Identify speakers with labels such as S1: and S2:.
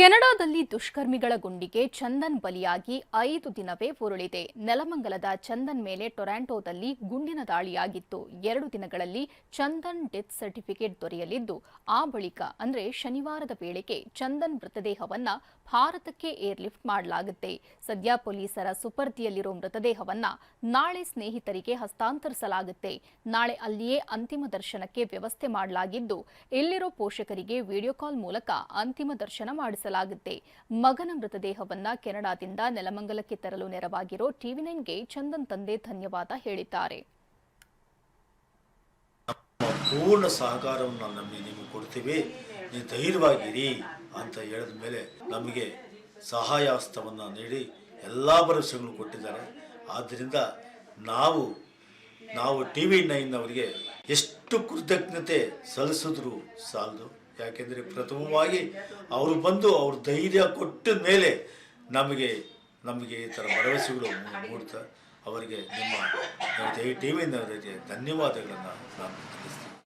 S1: ಕೆನಡಾದಲ್ಲಿ ದುಷ್ಕರ್ಮಿಗಳ ಗುಂಡಿಗೆ ಚಂದನ್ ಬಲಿಯಾಗಿ 5 ದಿನವೇ ಉರುಳಿದೆ. ನೆಲಮಂಗಲದ ಚಂದನ್ ಮೇಲೆ ಟೊರಾಂಟೊದಲ್ಲಿ ಗುಂಡಿನ ದಾಳಿಯಾಗಿತ್ತು. 2 ದಿನಗಳಲ್ಲಿ ಚಂದನ್ ಡೆತ್ ಸರ್ಟಿಫಿಕೇಟ್ ದೊರೆಯಲಿದ್ದು, ಆ ಬಳಿಕ ಅಂದ್ರೆ ಶನಿವಾರದ ವೇಳೆಗೆ ಚಂದನ್ ಮೃತದೇಹವನ್ನ ಭಾರತಕ್ಕೆ ಏರ್ಲಿಫ್ಟ್ ಮಾಡಲಾಗುತ್ತೆ. ಸದ್ಯ ಪೊಲೀಸರ ಸುಪರ್ದಿಯಲ್ಲಿರೋ ಮೃತದೇಹವನ್ನ ನಾಳೆ ಸ್ನೇಹಿತರಿಗೆ ಹಸ್ತಾಂತರಿಸಲಾಗುತ್ತೆ. ನಾಳೆ ಅಲ್ಲಿಯೇ ಅಂತಿಮ ದರ್ಶನಕ್ಕೆ ವ್ಯವಸ್ಥೆ ಮಾಡಲಾಗಿದ್ದು, ಇಲ್ಲಿರೋ ಪೋಷಕರಿಗೆ ವಿಡಿಯೋ ಕಾಲ್ ಮೂಲಕ ಅಂತಿಮ ದರ್ಶನ ಮಾಡಿಸಲಾಗುತ್ತೆ. ಮಗನ ಮೃತದೇಹವನ್ನ ಕೆನಡಾದಿಂದ ನೆಲಮಂಗಲಕ್ಕೆ ತರಲು ನೆರವಾಗಿರೋ ಟಿವಿ9ಗೆ ಚಂದನ್ ತಂದೆ ಧನ್ಯವಾದ ಹೇಳಿದ್ದಾರೆ.
S2: ಪೂರ್ಣ ಸಹಕಾರವನ್ನು ನಿಮಗೆ ಕೊಡ್ತೀವಿ, ನೀವು ಧೈರ್ಯವಾಗಿರಿ ಅಂತ ಹೇಳಿದ ಮೇಲೆ ನಮಗೆ ಸಹಾಯ ಹಸ್ತವನ್ನು ನೀಡಿ ಎಲ್ಲ ಭರವಸೆಗಳನ್ನು ಕೊಟ್ಟಿದ್ದಾರೆ. ಆದ್ದರಿಂದ ನಾವು ಟಿವಿ9 ಅವರಿಗೆ ಎಷ್ಟು ಕೃತಜ್ಞತೆ ಸಲ್ಲಿಸಿದ್ರು ಸಾಲದು. ಯಾಕೆಂದರೆ ಪ್ರಥಮವಾಗಿ ಅವರು ಬಂದು ಅವ್ರ ಧೈರ್ಯ ಕೊಟ್ಟ ಮೇಲೆ ನಮಗೆ ಈ ಥರ ಭರವಸೆಗಳು ಮೂಡ್ತಾ ಅವರಿಗೆ ನಿಮ್ಮ ಟಿವಿ9 ಧನ್ಯವಾದಗಳನ್ನು ನಾನು ತಿಳಿಸ್ತೀನಿ.